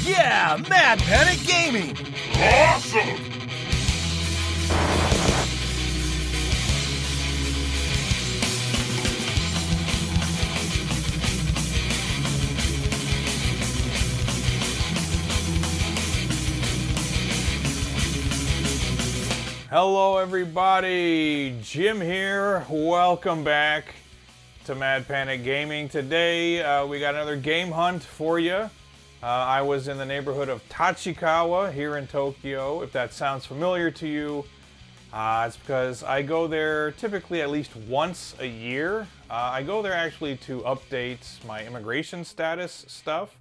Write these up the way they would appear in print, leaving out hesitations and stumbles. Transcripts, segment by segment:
Yeah, Mad Panic Gaming! Awesome! Hello everybody, Jim here. Welcome back to Mad Panic Gaming. Today we got another game hunt for you. I was in the neighborhood of Tachikawa here in Tokyo. If that sounds familiar to you, it's because I go there typically at least once a year. I go there actually to update my immigration status stuff.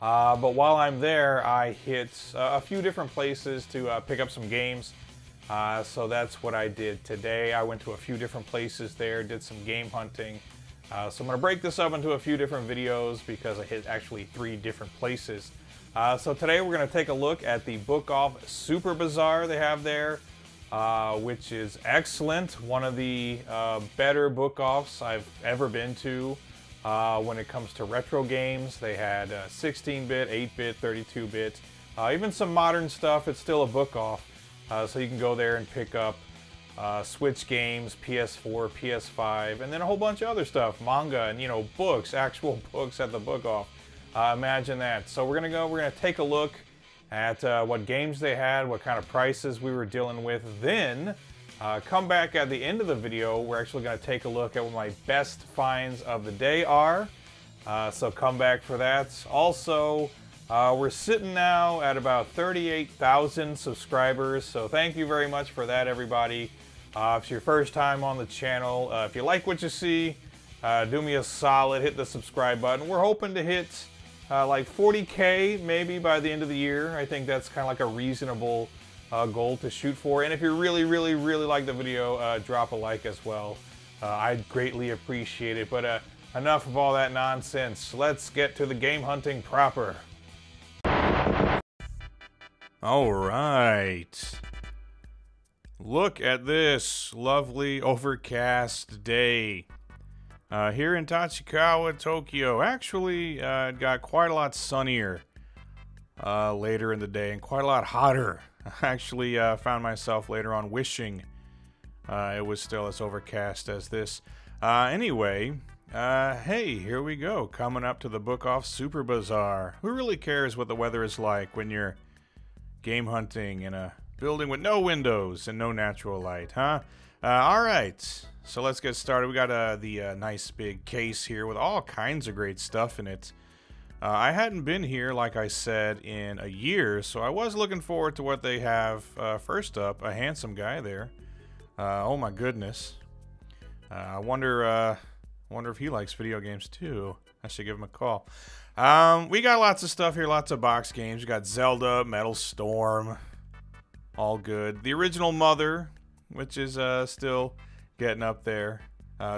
But while I'm there, I hit a few different places to pick up some games. So that's what I did today. I went to a few different places there, did some game hunting. So I'm going to break this up into a few different videos because I hit actually 3 different places. So today we're going to take a look at the Book Off Super Bazaar they have there, which is excellent. One of the better book offs I've ever been to when it comes to retro games. They had 16-bit, 8-bit, 32-bit, even some modern stuff. It's still a book off. So you can go there and pick up Switch games, PS4, PS5, and then a whole bunch of other stuff, manga and, you know, books, actual books at the book off. Imagine that. So we're gonna take a look at what games they had, what kind of prices we were dealing with. Then come back at the end of the video. We're actually gonna take a look at what my best finds of the day are. So come back for that. Also, we're sitting now at about 38,000 subscribers, so thank you very much for that, everybody. If it's your first time on the channel, if you like what you see, do me a solid, hit the subscribe button. We're hoping to hit like 40K maybe by the end of the year. I think that's kind of like a reasonable goal to shoot for. And if you really like the video, drop a like as well. I'd greatly appreciate it. But enough of all that nonsense. Let's get to the game hunting proper. All right. Look at this lovely overcast day here in Tachikawa, Tokyo. Actually, it got quite a lot sunnier later in the day and quite a lot hotter. I actually found myself later on wishing it was still as overcast as this. Anyway, hey, here we go. Coming up to the Book Off Super Bazaar. Who really cares what the weather is like when you're game hunting in a building with no windows and no natural light, huh? Alright, so let's get started. We got the nice big case here with all kinds of great stuff in it. I hadn't been here, like I said, in a year, so I was looking forward to what they have. First up, a handsome guy there. Oh my goodness. I wonder if he likes video games too. I should give him a call. We got lots of stuff here, lots of box games. We got Zelda, Metal Storm, all good. The original Mother, which is still getting up there.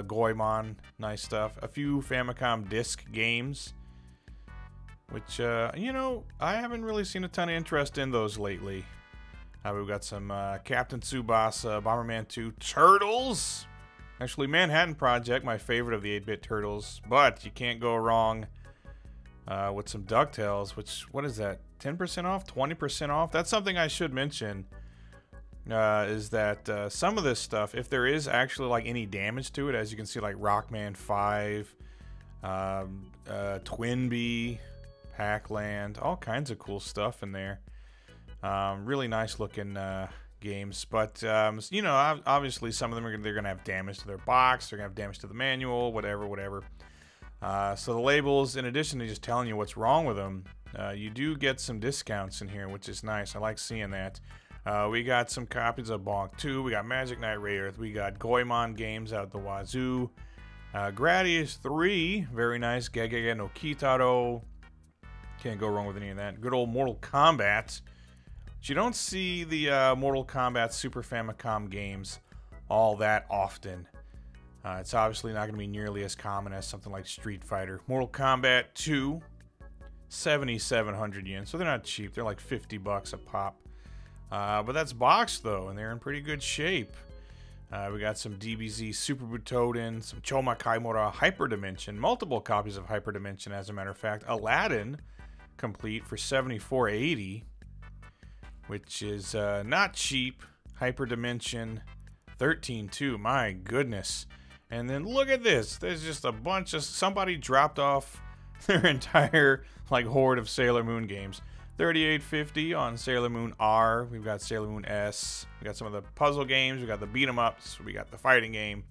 Goemon, nice stuff. A few Famicom disc games, which, you know, I haven't really seen a ton of interest in those lately. We've got some Captain Tsubasa, Bomberman 2, Turtles. Actually, Manhattan Project, my favorite of the 8-bit Turtles. But you can't go wrong with some DuckTales, which, what is that, 10% off, 20% off? That's something I should mention, is that some of this stuff, if there is actually like any damage to it, as you can see, like Rockman 5, Twinbee, Pac-Land, all kinds of cool stuff in there. Really nice looking games, but you know, obviously some of them they're gonna have damage to their box, they're gonna have damage to the manual, whatever. So the labels, in addition to just telling you what's wrong with them, you do get some discounts in here, which is nice. I like seeing that. We got some copies of Bonk 2, we got Magic Knight Rayearth, we got Goemon games out the wazoo, Gradius 3, very nice, Gegege no Kitaro, can't go wrong with any of that. Good old Mortal Kombat. But you don't see the Mortal Kombat Super Famicom games all that often. It's obviously not going to be nearly as common as something like Street Fighter. Mortal Kombat 2, 7,700 yen, so they're not cheap. They're like 50 bucks a pop. But that's boxed, though, and they're in pretty good shape. We got some DBZ Super Butoden, some Choma Kaimura Hyperdimension, multiple copies of Hyperdimension, as a matter of fact. Aladdin, complete for $74.80, which is not cheap. Hyperdimension 13.2, my goodness. And then look at this. There's just a bunch of, somebody dropped off their entire like horde of Sailor Moon games. $38.50 on Sailor Moon R. We've got Sailor Moon S. We got some of the puzzle games. We got the beat 'em ups. We got the fighting game.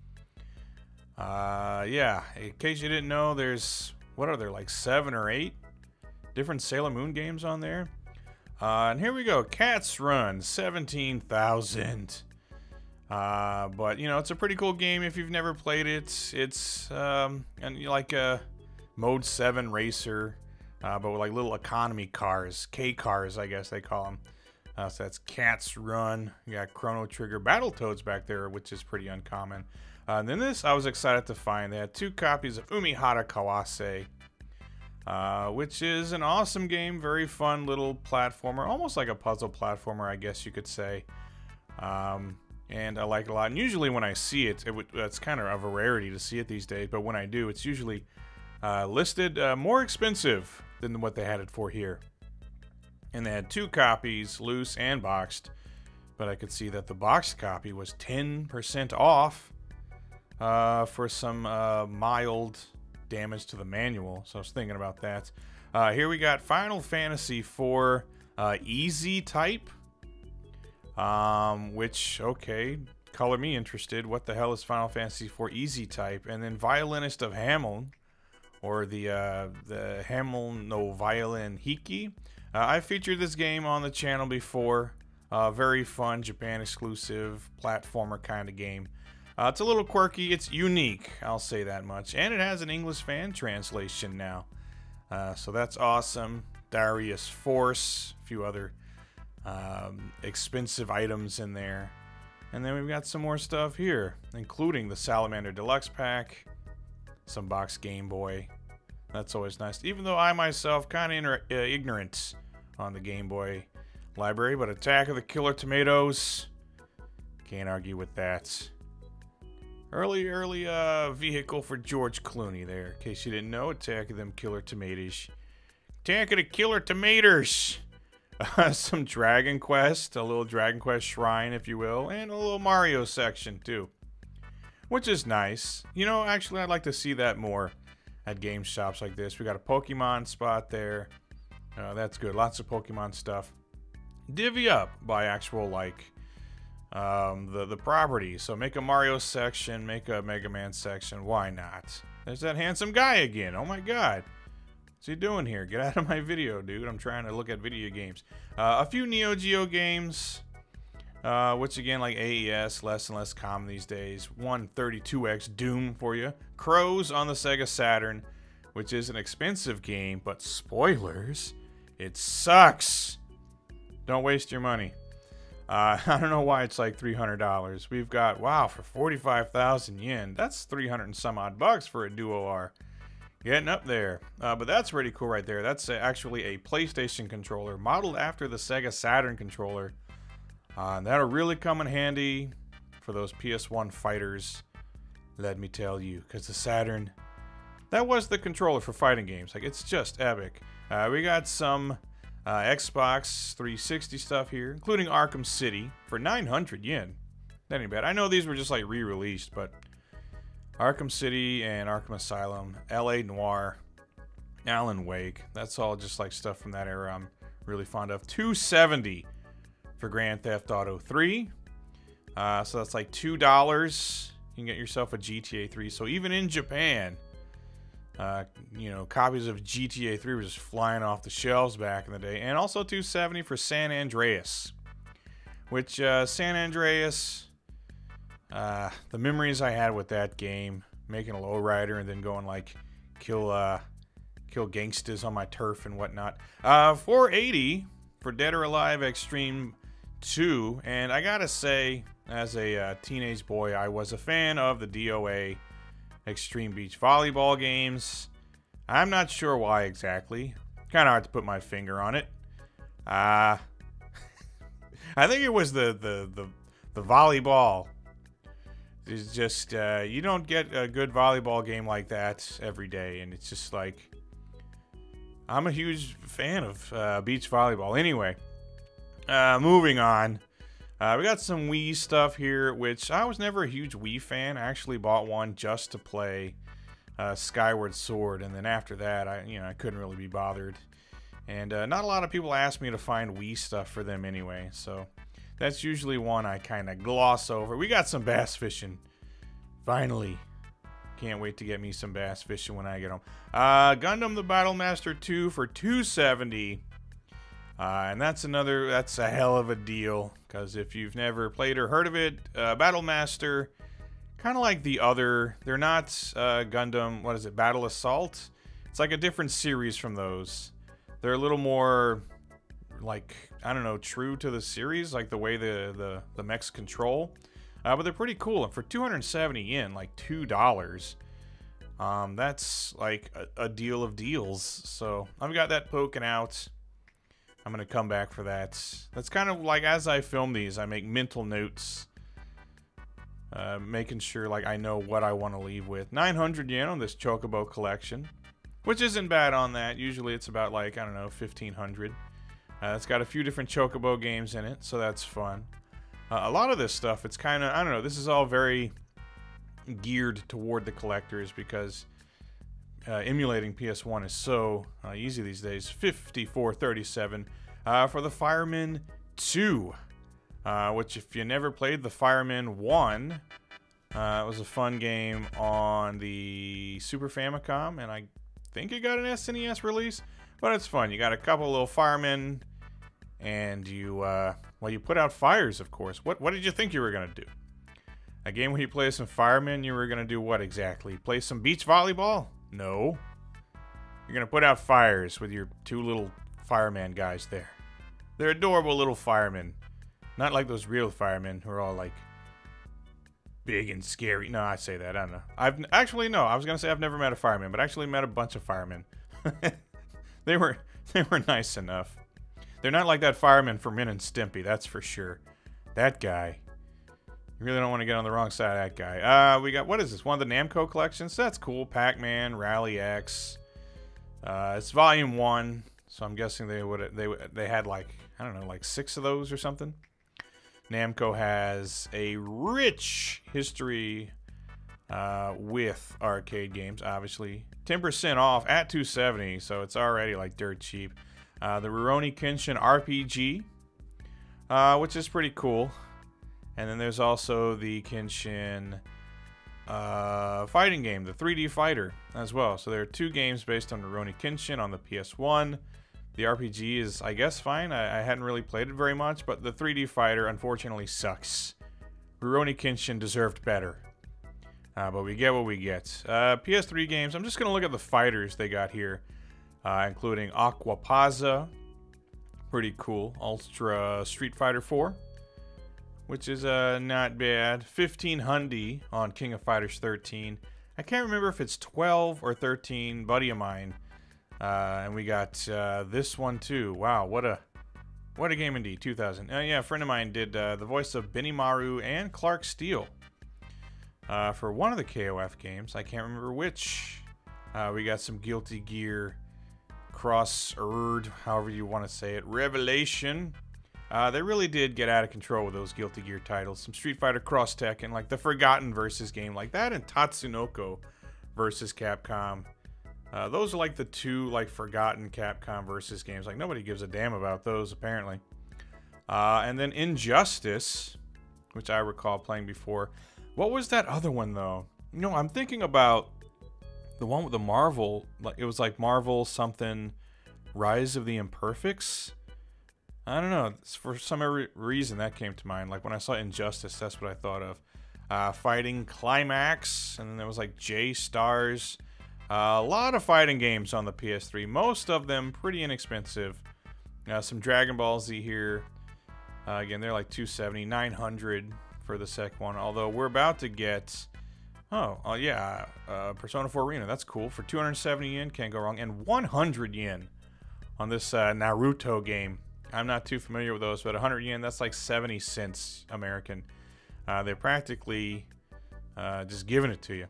Yeah, in case you didn't know, there's, what are there, like 7 or 8 different Sailor Moon games on there. And here we go, Cat's Run, 17,000. But you know, it's a pretty cool game if you've never played it. It's and like a Mode 7 racer, but with like little economy cars, K cars, I guess they call them. So that's Cat's Run. You got Chrono Trigger, Battletoads back there, which is pretty uncommon. And then this, I was excited to find. They had 2 copies of Umihara Kawase, which is an awesome game, very fun little platformer, almost like a puzzle platformer, I guess you could say. And I like it a lot. And usually when I see it, it's kind of a rarity to see it these days, but when I do, it's usually listed more expensive than what they had it for here. And they had 2 copies, loose and boxed, but I could see that the boxed copy was 10% off for some mild damage to the manual, so I was thinking about that. Here we got Final Fantasy IV Easy Type, which, okay, color me interested. What the hell is Final Fantasy IV Easy Type? And then Violinist of Hamon, or the Hamon no Violin Hiki. I featured this game on the channel before. Very fun, Japan exclusive, platformer kind of game. It's a little quirky, it's unique, I'll say that much. And it has an English fan translation now. So that's awesome. Darius Force, a few other expensive items in there. And then we've got some more stuff here, including the Salamander Deluxe Pack, some box Game Boy. That's always nice, even though I myself kind of ignorant on the Game Boy library. But Attack of the Killer Tomatoes, can't argue with that. Early vehicle for George Clooney there, in case you didn't know. Attack of them Killer Tomatoes. Attack of the Killer Tomatoes. Some Dragon Quest, a little Dragon Quest shrine, if you will, and a little Mario section too, which is nice. You know, actually, I'd like to see that more at game shops like this. We got a Pokemon spot there. That's good. Lots of Pokemon stuff. Divvy up by actual, like, the property. So make a Mario section, make a Mega Man section. Why not? There's that handsome guy again. Oh my god. What's he doing here? Get out of my video, dude. I'm trying to look at video games. A few Neo Geo games, which again, like AES, less and less common these days. 132X Doom for you. Crows on the Sega Saturn, which is an expensive game, but spoilers, it sucks. Don't waste your money. I don't know why it's like $300. We've got, wow, for 45,000 yen. That's 300 and some odd bucks for a Duo R. Getting up there. But that's pretty cool right there. That's actually a PlayStation controller modeled after the Sega Saturn controller. That'll really come in handy for those PS1 fighters, let me tell you. Because the Saturn, that was the controller for fighting games. Like, it's just epic. We got some Xbox 360 stuff here, including Arkham City for 900 yen. That ain't bad. I know these were just like re-released, but Arkham City and Arkham Asylum, L.A. Noire, Alan Wake. That's all just like stuff from that era I'm really fond of. $270 for Grand Theft Auto 3. So that's like $2. You can get yourself a GTA 3. So even in Japan, you know, copies of GTA 3 were just flying off the shelves back in the day. And also $270 for San Andreas. Which, San Andreas... the memories I had with that game, making a lowrider and then going like kill gangsters on my turf and whatnot. $480 for Dead or Alive Extreme 2, and I gotta say, as a teenage boy, I was a fan of the DOA Extreme Beach Volleyball games. I'm not sure why exactly. Kind of hard to put my finger on it. I think it was the volleyball. It's just, you don't get a good volleyball game like that every day, and it's just like, I'm a huge fan of beach volleyball. Anyway, moving on. We got some Wii stuff here, which I was never a huge Wii fan. I actually bought one just to play Skyward Sword, and then after that, I couldn't really be bothered. And not a lot of people ask me to find Wii stuff for them anyway, so that's usually one I kind of gloss over. We got some bass fishing. Finally. Can't wait to get me some bass fishing when I get home. Gundam the Battlemaster 2 for $270. And that's a hell of a deal. Because if you've never played or heard of it, Battlemaster, kind of like the other, they're not Gundam, what is it, Battle Assault? It's like a different series from those. They're a little more, like, I don't know, true to the series, like the way the mechs control. But they're pretty cool. And for 270 yen, like $2, that's like a deal of deals. So I've got that poking out. I'm going to come back for that. That's kind of like, as I film these, I make mental notes. Making sure like I know what I want to leave with. 900 yen on this Chocobo collection, which isn't bad on that. Usually it's about like, I don't know, 1500. It's got a few different Chocobo games in it, so that's fun. A lot of this stuff, it's kind of, I don't know, this is all very geared toward the collectors because emulating PS1 is so easy these days. $54.37 for the Fireman 2, which if you never played the Fireman 1, it was a fun game on the Super Famicom, and I think it got an SNES release, but it's fun. You got a couple little firemen, and you, well, you put out fires, of course. What did you think you were going to do? A game where you play some firemen, you were going to do what exactly? Play some beach volleyball? No. You're going to put out fires with your two little fireman guys there. They're adorable little firemen. Not like those real firemen who are all like big and scary. No, I say that. I don't know. No, I was going to say I've never met a fireman, but I actually met a bunch of firemen. They were nice enough. They're not like that fireman from Ren and Stimpy, that's for sure. That guy. You really don't want to get on the wrong side of that guy. We got, what is this? One of the Namco collections? That's cool. Pac-Man, Rally X. It's Volume 1, so I'm guessing they had like, I don't know, like 6 of those or something. Namco has a rich history with arcade games, obviously. 10% off at $270, so it's already like dirt cheap. The Rurouni Kenshin RPG, which is pretty cool. And then there's also the Kenshin fighting game, the 3D Fighter, as well. So there are 2 games based on Rurouni Kenshin on the PS1. The RPG is, I guess, fine. I hadn't really played it very much, but the 3D Fighter, unfortunately, sucks. Rurouni Kenshin deserved better. But we get what we get. PS3 games, I'm just going to look at the fighters they got here. Including Aquapazza, pretty cool. Ultra Street Fighter 4, which is not bad. 1500 on King of Fighters 13. I can't remember if it's 12 or 13. Buddy of mine, and we got this one too. Wow, what a game indeed. 2000. Yeah, a friend of mine did the voice of Benimaru and Clark Steele for one of the KOF games. I can't remember which. We got some Guilty Gear Cross-Erd, however you want to say it, Revelation. They really did get out of control with those Guilty Gear titles. Some Street Fighter Cross Tekken, like the Forgotten versus game like that, and Tatsunoko versus Capcom. Those are like the 2 like forgotten Capcom versus games. Like nobody gives a damn about those apparently. And then Injustice, which I recall playing before. What was that other one though? You know, I'm thinking about the one with the Marvel, like it was like Marvel something, Rise of the Imperfects. I don't know. For some reason that came to mind. Like when I saw Injustice, that's what I thought of. Fighting Climax, and then there was like J-Stars. A lot of fighting games on the PS3. Most of them pretty inexpensive. Some Dragon Ball Z here. Again, they're like $270, $900 for the second one. Although we're about to get. Oh, yeah, Persona 4 Arena, that's cool. For 270 yen, can't go wrong. And 100 yen on this Naruto game. I'm not too familiar with those, but 100 yen, that's like 70 cents American. They're practically just giving it to you.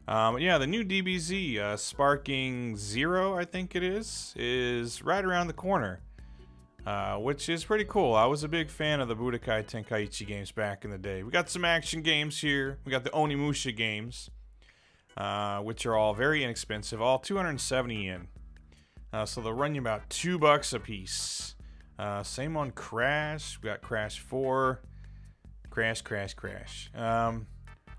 Yeah, the new DBZ, Sparking 0, I think it is right around the corner. Which is pretty cool. I was a big fan of the Budokai Tenkaichi games back in the day. We got some action games here. We got the Onimusha games, which are all very inexpensive, all 270 yen. So they'll run you about $2 a piece. Same on Crash. We got Crash 4. Crash.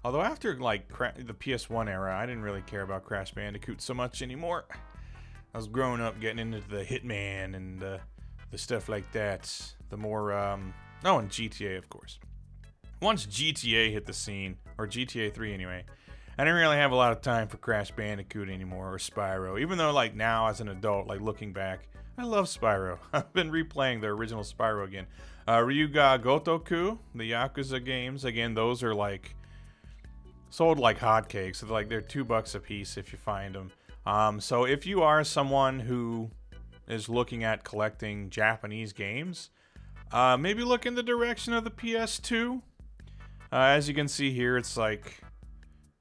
Although after like the PS1 era, I didn't really care about Crash Bandicoot so much anymore. I was growing up getting into the Hitman and the stuff like that. The more, oh, and GTA, of course. Once GTA hit the scene, or GTA 3 anyway, I didn't really have a lot of time for Crash Bandicoot anymore, or Spyro. Even though, like, now as an adult, like, looking back, I love Spyro. I've been replaying the original Spyro again. Ryuga Gotoku, the Yakuza games, again, those are, like, sold like hotcakes. So, like, they're $2 a piece if you find them. So if you are someone who is looking at collecting Japanese games, maybe look in the direction of the PS2. As you can see here, it's like,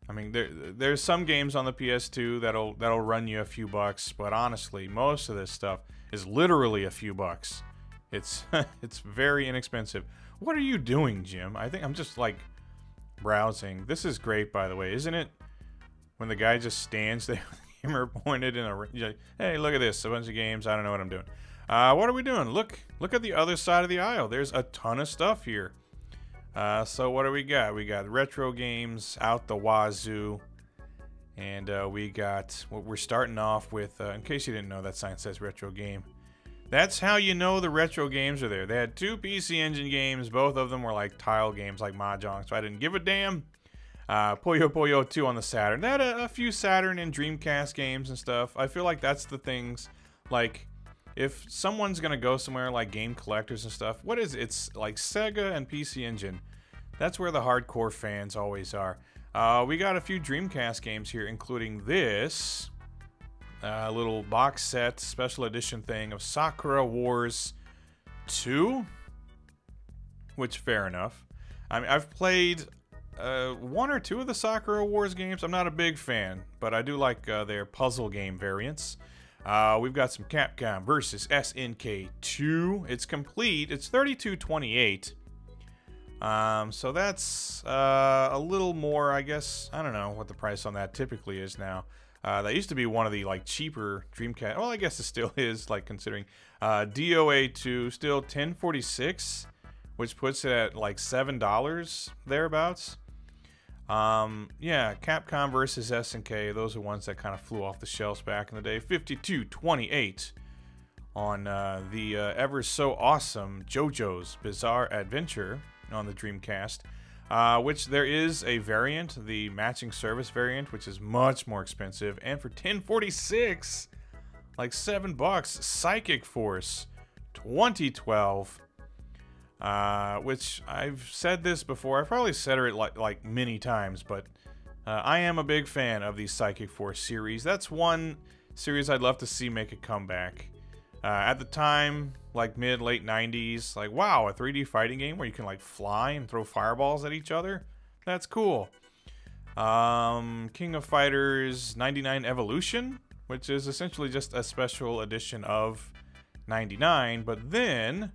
I mean, there's some games on the PS2 that'll run you a few bucks, but honestly, most of this stuff is literally a few bucks. It's it's very inexpensive. What are you doing, Jim? I think I'm just like browsing. This is great, by the way, isn't it? When the guy just stands there, camera pointed in a, hey, look at this, a bunch of games. I don't know what I'm doing. What are we doing? Look at the other side of the aisle. There's a ton of stuff here. So what do we got? We got retro games out the wazoo, and we got what we're starting off with. In case you didn't know, that sign says retro game. That's how you know the retro games are there. They had 2 PC Engine games. Both of them were like tile games, like Mahjong, so I didn't give a damn. Puyo Puyo 2 on the Saturn. They had a few Saturn and Dreamcast games and stuff. I feel like that's the things, like, if someone's gonna go somewhere like Game Collectors and stuff, what is it? It's like Sega and PC Engine. That's where the hardcore fans always are. We got a few Dreamcast games here, including this little box set special edition thing of Sakura Wars 2, which, fair enough. I mean, I've played 1 or 2 of the Sakura Wars games. I'm not a big fan, but I do like their puzzle game variants. We've got some Capcom versus SNK 2. It's complete. It's $32.28. So that's a little more, I guess. I don't know what the price on that typically is now. That used to be one of the like cheaper Dreamcast. Well, I guess it still is, like, considering DOA 2 still $10.46, which puts it at like $7 thereabouts. Yeah, Capcom versus SNK. Those are ones that kind of flew off the shelves back in the day. $52.28 on the ever so awesome JoJo's Bizarre Adventure on the Dreamcast, which there is a variant, the matching service variant, which is much more expensive, and for $10.46, like $7, Psychic Force 2012, which I've said this before. I've probably said it like many times, but I am a big fan of the Psychic Force series. That's one series I'd love to see make a comeback. At the time, like mid-late 90s, like, wow, a 3D fighting game where you can like fly and throw fireballs at each other? That's cool. King of Fighters 99 Evolution, which is essentially just a special edition of 99, but then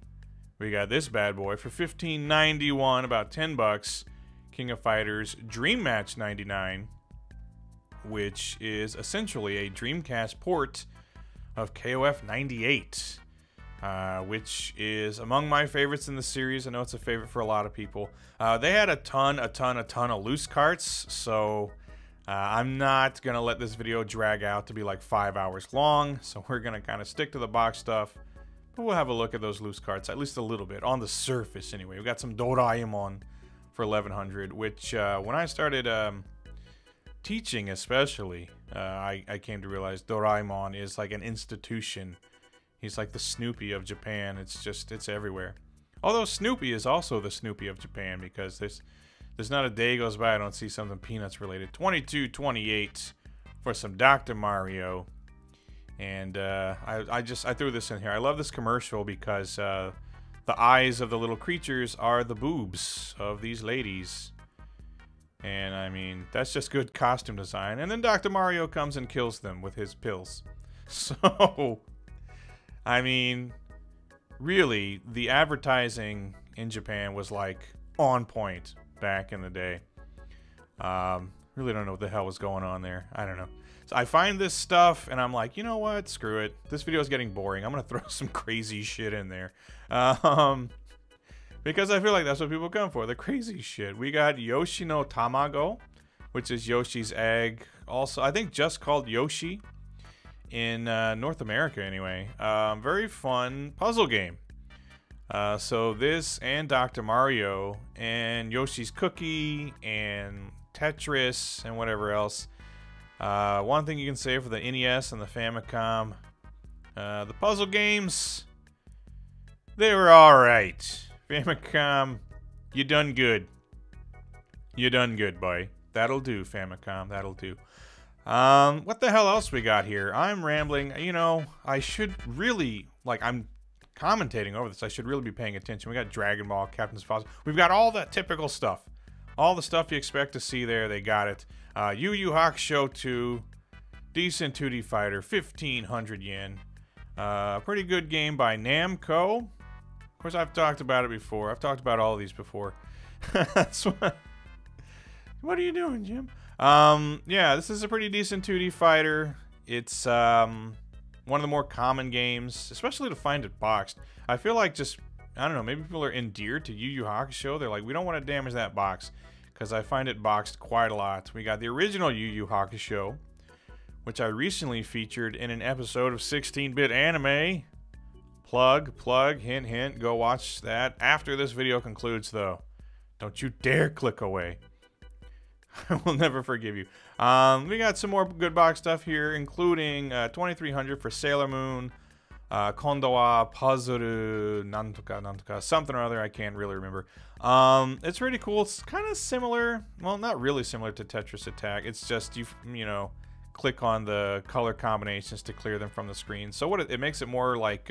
we got this bad boy for $15.91, about $10. King of Fighters Dream Match 99, which is essentially a Dreamcast port of KOF 98, which is among my favorites in the series. I know it's a favorite for a lot of people. They had a ton of loose carts, so I'm not gonna let this video drag out to be like 5 hours long, so we're gonna kind of stick to the box stuff, but we'll have a look at those loose carts, at least a little bit, on the surface anyway. We got some Doraemon for 1100, which when I started teaching especially, I came to realize Doraemon is like an institution. He's like the Snoopy of Japan. It's everywhere. Although Snoopy is also the Snoopy of Japan, because there's not a day goes by I don't see something Peanuts related. $22.28 for some Dr. Mario. And I threw this in here. I love this commercial because the eyes of the little creatures are the boobs of these ladies. And I mean, that's just good costume design. And then Dr. Mario comes and kills them with his pills. So, I mean, really, the advertising in Japan was like on point back in the day. Really don't know what the hell was going on there. I don't know. So I find this stuff and I'm like, you know what? Screw it. This video is getting boring. I'm going to throw some crazy shit in there. Because I feel like that's what people come for, the crazy shit. We got Yoshi no Tamago, which is Yoshi's egg. Also, I think just called Yoshi in North America anyway. Very fun puzzle game. So this and Dr. Mario and Yoshi's Cookie and Tetris and whatever else. One thing you can say for the NES and the Famicom, the puzzle games, they were alright. Famicom, you done good. You done good, boy. That'll do, Famicom. That'll do. What the hell else we got here? I'm rambling. You know, I should really, like, I'm commentating over this. I should really be paying attention. We got Dragon Ball, Captain's Fossil. We've got all that typical stuff. All the stuff you expect to see there, they got it. Yu Yu Hakusho 2, decent 2D fighter, 1,500 yen. Pretty good game by Namco. Of course, I've talked about it before. I've talked about all of these before. That's what are you doing, Jim? Yeah, this is a pretty decent 2D fighter. It's one of the more common games, especially to find it boxed. I feel like just, I don't know, maybe people are endeared to Yu Yu Hakusho. They're like, we don't want to damage that box, because I find it boxed quite a lot. We got the original Yu Yu Hakusho, which I recently featured in an episode of 16-Bit Anime. Plug, hint, hint. Go watch that after this video concludes, though. Don't you dare click away. I will never forgive you. We got some more good box stuff here, including 2300 for Sailor Moon, Kondowa, Puzzle, Nantoka, something or other. I can't really remember. It's pretty cool. It's kind of similar. Well, not really similar to Tetris Attack. It's just, you know, click on the color combinations to clear them from the screen. So what it makes it more like...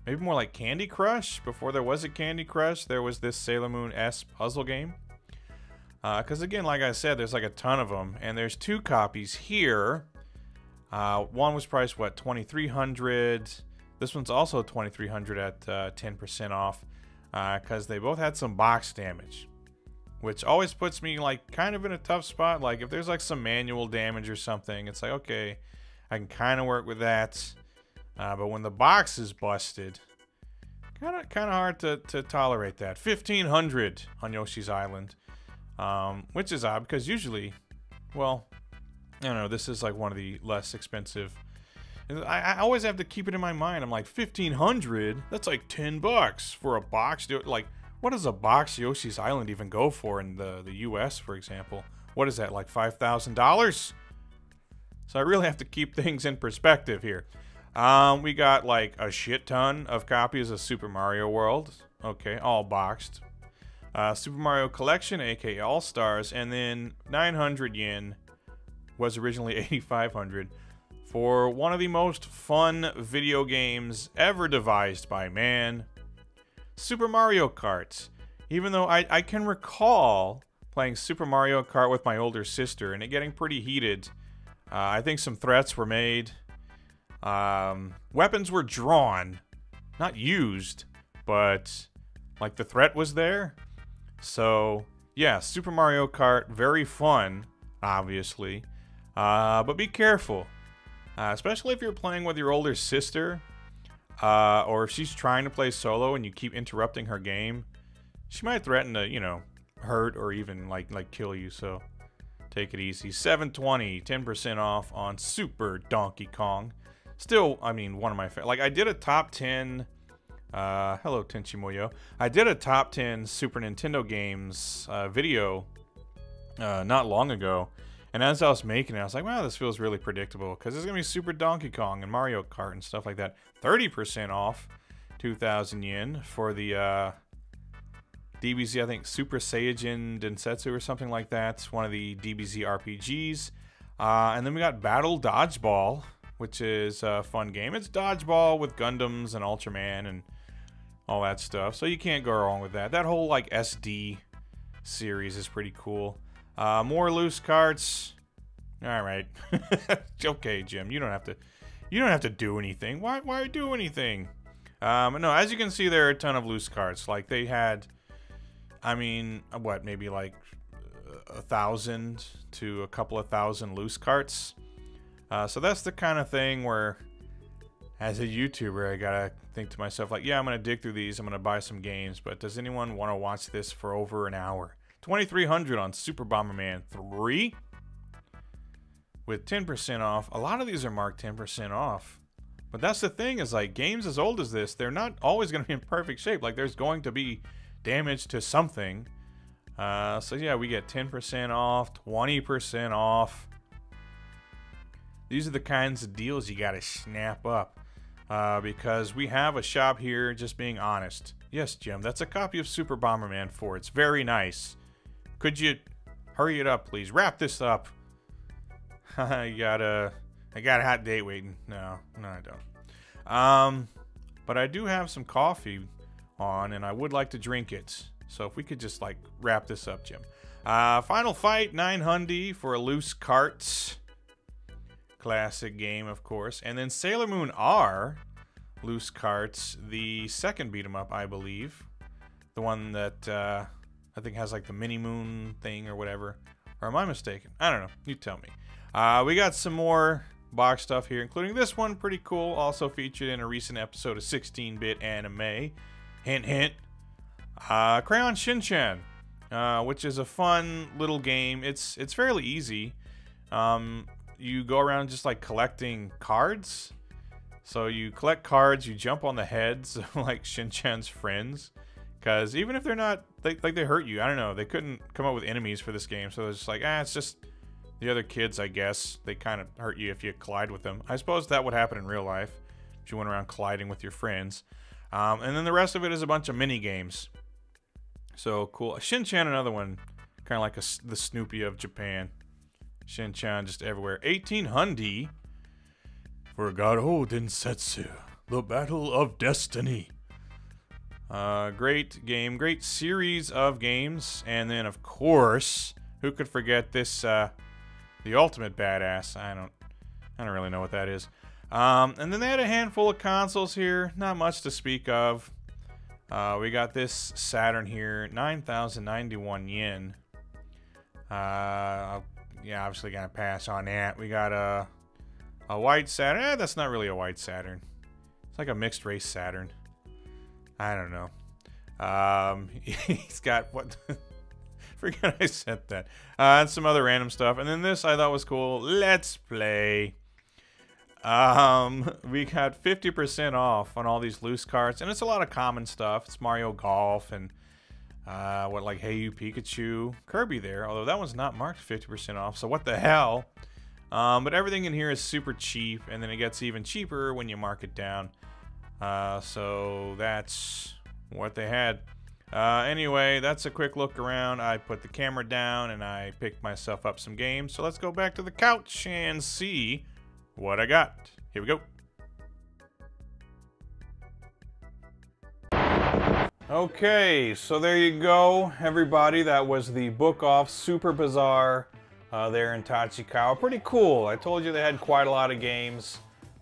maybe more like Candy Crush. Before there was a Candy Crush, there was this Sailor Moon-esque puzzle game. Because again, like I said, there's like a ton of them. And there's 2 copies here. One was priced, what, 2,300. This one's also 2,300 at 10% off. Because they both had some box damage. Which always puts me like kind of in a tough spot. Like if there's like some manual damage or something, it's like, okay, I can kind of work with that. But when the box is busted, kind of hard to tolerate that. 1,500 on Yoshi's Island, which is odd because usually, well, I don't know, this is like one of the less expensive. I always have to keep it in my mind. I'm like, 1,500? That's like $10 for a box. Like, what does a box Yoshi's Island even go for in the US, for example? What is that, like $5,000? So I really have to keep things in perspective here. We got like a shit ton of copies of Super Mario World. Okay, all boxed. Super Mario Collection, aka All Stars, and then 900 yen was originally 8,500 for one of the most fun video games ever devised by man, Super Mario Kart. Even though I can recall playing Super Mario Kart with my older sister and it getting pretty heated. I think some threats were made. Weapons were drawn, not used, but like the threat was there. So yeah, Super Mario Kart, very fun, obviously, but be careful, especially if you're playing with your older sister, or if she's trying to play solo and you keep interrupting her game. She might threaten to, you know, hurt or even like kill you. So take it easy. 720, 10% off on Super Donkey Kong. Still, I mean, one of my like I did a top 10. Hello, Tenchimoyo. I did a top 10 Super Nintendo games video not long ago, and as I was making it, I was like, wow, this feels really predictable because it's gonna be Super Donkey Kong and Mario Kart and stuff like that. 30% off, 2,000 yen for the DBZ. I think Super Saiyajin Densetsu or something like that. One of the DBZ RPGs, and then we got Battle Dodgeball, which is a fun game. It's dodgeball with Gundams and Ultraman and all that stuff. So you can't go wrong with that. That whole like SD series is pretty cool. More loose carts. All right. Okay, Jim. You don't have to. You don't have to do anything. Why do anything? No, as you can see, there are a ton of loose carts. Like they had, I mean, what, maybe like 1,000 to a couple of thousand loose carts. So that's the kind of thing where, as a YouTuber, I gotta think to myself, like, yeah, I'm gonna dig through these. I'm gonna buy some games, but does anyone want to watch this for over an hour? 2,300 on Super Bomberman 3 with 10% off. A lot of these are marked 10% off. But that's the thing, is like games as old as this, they're not always going to be in perfect shape. Like there's going to be damage to something. So yeah, we get 10% off, 20% off. These are the kinds of deals you got to snap up. Because we have a shop here, just being honest. Yes, Jim, that's a copy of Super Bomberman 4. It's very nice. Could you hurry it up, please? Wrap this up. I got a hot date waiting. No, I don't. But I do have some coffee on, and I would like to drink it. So if we could just like wrap this up, Jim. Final Fight 900 for a loose cart. Classic game, of course. And then Sailor Moon R, loose carts, the second beat 'em up, I believe. The one that I think has like the mini moon thing or whatever. Or am I mistaken? I don't know. You tell me. We got some more box stuff here, including this one. Pretty cool. Also featured in a recent episode of 16-bit anime. Hint, hint. Crayon Shin-chan, which is a fun little game. It's fairly easy. You go around just like collecting cards. So you collect cards, you jump on the heads of like Shin-chan's friends. Because even if they're not, they hurt you. I don't know. They couldn't come up with enemies for this game. So it's just like, it's just the other kids, I guess. They kind of hurt you if you collide with them. I suppose that would happen in real life. If you went around colliding with your friends. And then the rest of it is a bunch of mini games. So cool. Shin-chan, another one. Kind of like the Snoopy of Japan. Shin-chan just everywhere. 1800 for Garron Densetsu. The Battle of Destiny. Great game. Great series of games. And then, of course, who could forget this, the ultimate badass. I don't really know what that is. And then they had a handful of consoles here. Not much to speak of. We got this Saturn here, 9,091 yen. Yeah, obviously gonna pass on that. We got a white Saturn. That's not really a white Saturn. It's like a mixed race Saturn. I don't know. He's got what? Forget I said that. And some other random stuff. And then this I thought was cool. Let's play. We got 50% off on all these loose carts, and it's a lot of common stuff. It's Mario Golf and like Hey You Pikachu, Kirby there, although that one's not marked 50% off, so what the hell. But everything in here is super cheap, and then it gets even cheaper when you mark it down. So that's what they had. Anyway, that's a quick look around. I put the camera down and I picked myself up some games, so let's go back to the couch and see what I got. Here we go. Okay, so there you go, everybody. That was the Book Off Super Bazaar there in Tachikawa. Pretty cool. I told you they had quite a lot of games.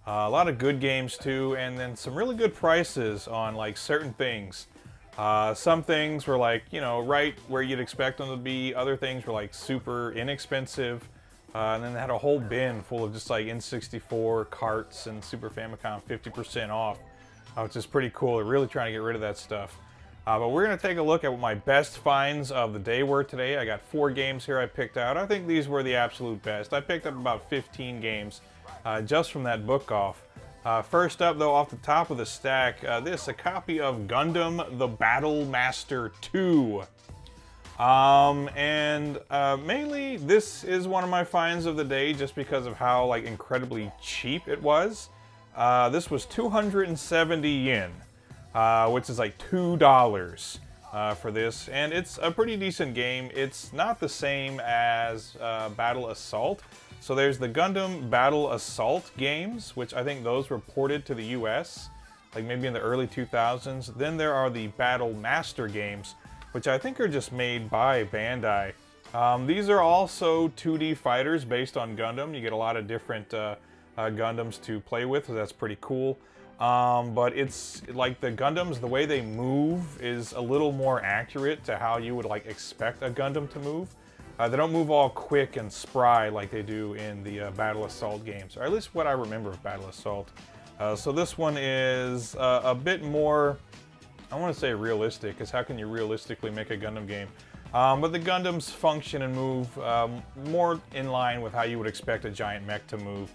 A lot of good games too, and then some really good prices on like certain things. Some things were like, you know, right where you'd expect them to be. Other things were like super inexpensive. And then they had a whole bin full of just like N64 carts and Super Famicom 50% off, which is pretty cool. They're really trying to get rid of that stuff. But we're going to take a look at what my best finds of the day were today. I got 4 games here I picked out. I think these were the absolute best. I picked up about 15 games just from that book off. First up, though, off the top of the stack, a copy of Gundam the Battle Master 2. Mainly this is one of my finds of the day just because of how like incredibly cheap it was. This was 270 yen, which is like $2 for this, and it's a pretty decent game. It's not the same as Battle Assault. So there's the Gundam Battle Assault games, which I think those were ported to the US, like maybe in the early 2000s. Then there are the Battle Master games, which I think are just made by Bandai. These are also 2D fighters based on Gundam. You get a lot of different Gundams to play with, so that's pretty cool. But it's like the Gundams, the way they move is a little more accurate to how you would like expect a Gundam to move. They don't move all quick and spry like they do in the Battle Assault games, or at least what I remember of Battle Assault. So this one is a bit more, I want to say realistic, because how can you realistically make a Gundam game? But the Gundams function and move more in line with how you would expect a giant mech to move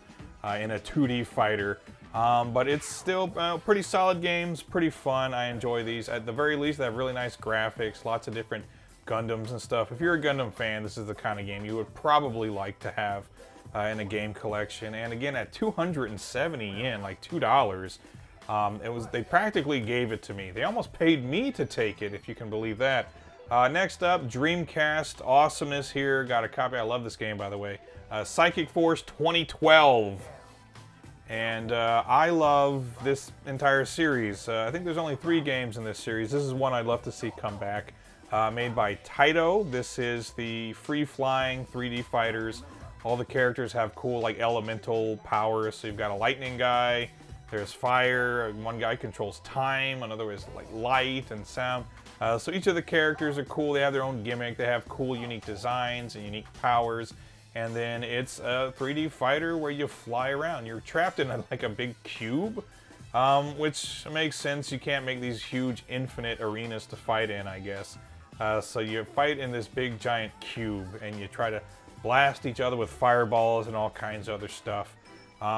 in a 2D fighter. But it's still pretty solid games, pretty fun. I enjoy these. At the very least, they have really nice graphics, lots of different Gundams and stuff. If you're a Gundam fan, this is the kind of game you would probably like to have in a game collection. And again, at 270 yen, like $2, they practically gave it to me. They almost paid me to take it, if you can believe that. Next up, Dreamcast awesomeness here. Got a copy. I love this game, by the way. Psychic Force 2012. And I love this entire series. I think there's only 3 games in this series. This is one I'd love to see come back. Made by Taito. This is the free-flying 3D fighters. All the characters have cool like elemental powers. So you've got a lightning guy, there's fire, one guy controls time, another is like light and sound. So each of the characters are cool. They have their own gimmick. They have cool, unique designs and unique powers. And then it's a 3D fighter where you fly around. You're trapped in like a big cube, which makes sense. You can't make these huge infinite arenas to fight in, I guess. So you fight in this big giant cube and you try to blast each other with fireballs and all kinds of other stuff.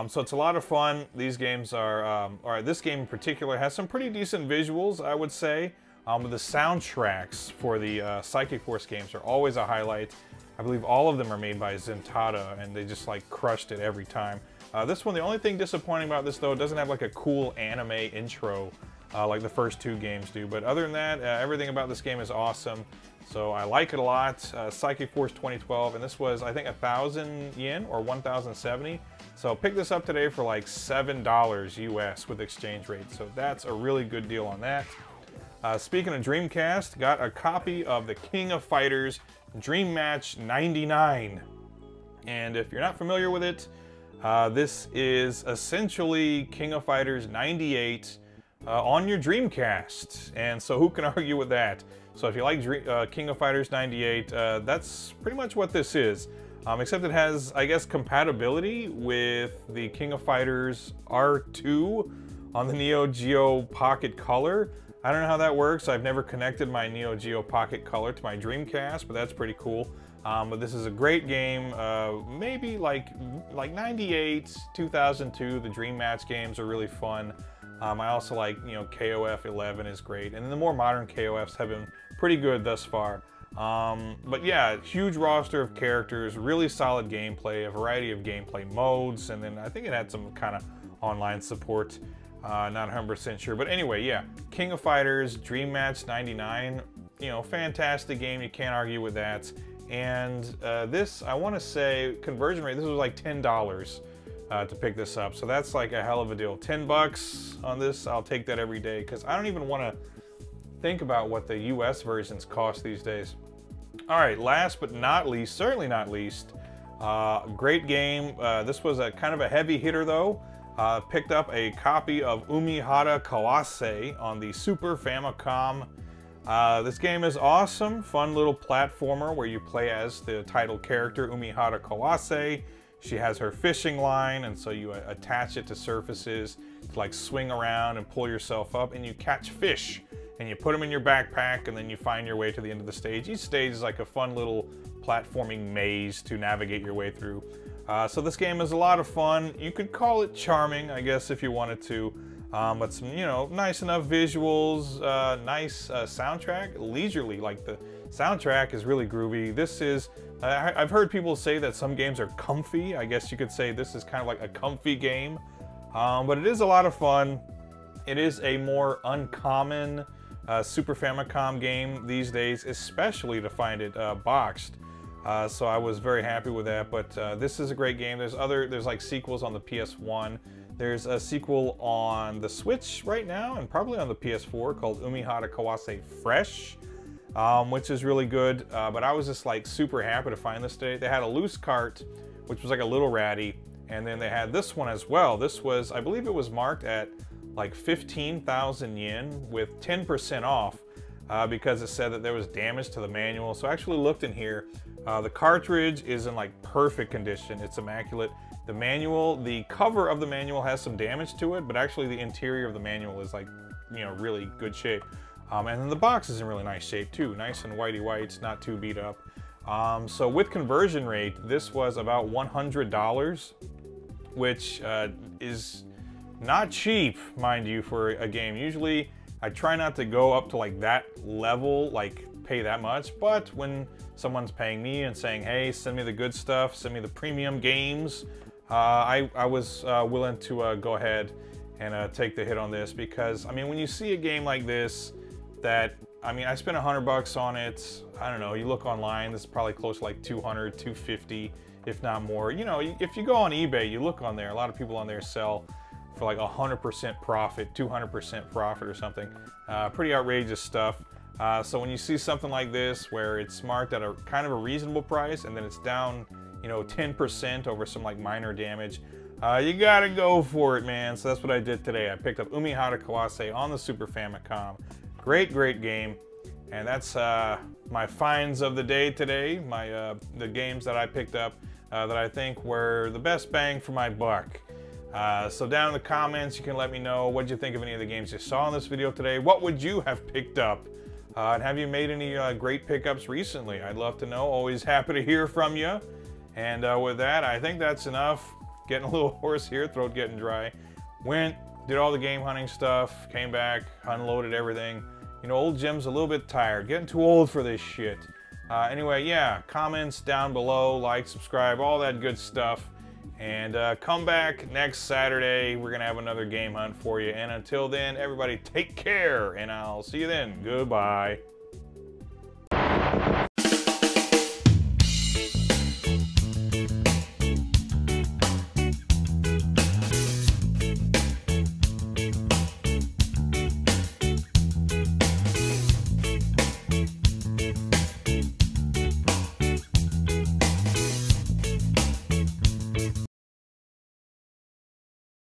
So it's a lot of fun. These games are, or this game in particular has some pretty decent visuals, I would say. But the soundtracks for the Psychic Force games are always a highlight. I believe all of them are made by Zentada, and they just like crushed it every time. This one, the only thing disappointing about this though, it doesn't have like a cool anime intro like the first 2 games do. But other than that, everything about this game is awesome. So I like it a lot. Psychic Force 2012, and this was I think 1,000 yen or 1,070. So pick this up today for like $7 US with exchange rate. So that's a really good deal on that. Speaking of Dreamcast, got a copy of the King of Fighters Dream Match 99. And if you're not familiar with it, this is essentially King of Fighters 98 on your Dreamcast. And so who can argue with that? So if you like King of Fighters 98, that's pretty much what this is. Except it has, I guess, compatibility with the King of Fighters R2 on the Neo Geo Pocket Color. I don't know how that works. I've never connected my Neo Geo Pocket Color to my Dreamcast, but that's pretty cool. But this is a great game. Maybe like 98, 2002, the Dream Match games are really fun. I also like, you know, KOF 11 is great. And the more modern KOFs have been pretty good thus far. But yeah, huge roster of characters, really solid gameplay, a variety of gameplay modes, and then I think it had some kind of online support. Not 100% sure, but anyway, yeah, King of Fighters, Dream Match 99, you know, fantastic game, you can't argue with that. And this, I want to say, conversion rate, this was like $10 to pick this up, so that's like a hell of a deal. 10 bucks on this, I'll take that every day, because I don't even want to think about what the US versions cost these days. All right, last but not least, certainly not least, great game. This was a kind of a heavy hitter though. Picked up a copy of Umihara Kawase on the Super Famicom. This game is awesome, fun little platformer where you play as the title character, Umihara Kawase. She has her fishing line, and so you attach it to surfaces to like swing around and pull yourself up, and you catch fish. And you put them in your backpack, and then you find your way to the end of the stage. Each stage is like a fun little platforming maze to navigate your way through. So this game is a lot of fun. You could call it charming, I guess, if you wanted to. But some, you know, nice enough visuals, nice soundtrack, leisurely. Like the soundtrack is really groovy. This is, I've heard people say that some games are comfy. I guess you could say this is kind of like a comfy game. But it is a lot of fun. It is a more uncommon Super Famicom game these days, especially to find it boxed. So I was very happy with that, but this is a great game. There's like sequels on the PS1. There's a sequel on the Switch right now, and probably on the PS4 called Umihara Kawase Fresh. which is really good. But I was just like super happy to find this today. They had a loose cart, which was like a little ratty, and then they had this one as well. This was, I believe it was marked at like 15,000 yen with 10% off because it said that there was damage to the manual. So I actually looked in here. The cartridge is in like perfect condition. It's immaculate. The manual, the cover of the manual has some damage to it, but actually the interior of the manual is like, you know, really good shape. And then the box is in really nice shape too. Nice and whitey whites, not too beat up. So with conversion rate, this was about $100, which is not cheap, mind you, for a game. Usually I try not to go up to like that level, like pay that much, but when someone's paying me and saying, hey, send me the good stuff, send me the premium games, I was willing to go ahead and take the hit on this, because I mean, when you see a game like this that, I mean, I spent $100 on it. I don't know, you look online, this is probably close to like 200, 250, if not more. You know, if you go on eBay, you look on there, a lot of people on there sell for like 100% profit, 200% profit or something. Pretty outrageous stuff. So when you see something like this where it's marked at a kind of a reasonable price and then it's down, you know, 10% over some like minor damage, you gotta go for it, man. So that's what I did today. I picked up Umihara Kawase on the Super Famicom. Great game. And that's my finds of the day today. The games that I picked up that I think were the best bang for my buck. So down in the comments, you can let me know what you think of any of the games you saw in this video today. What would you have picked up? And have you made any great pickups recently? I'd love to know. Always happy to hear from you. And with that, I think that's enough. Getting a little hoarse here, throat getting dry. Went, did all the game hunting stuff, came back, unloaded everything. You know, old Jim's a little bit tired, getting too old for this shit. Anyway, yeah, comments down below, like, subscribe, all that good stuff. And come back next Saturday. We're going to have another game hunt for you. And until then, everybody take care, and I'll see you then. Goodbye.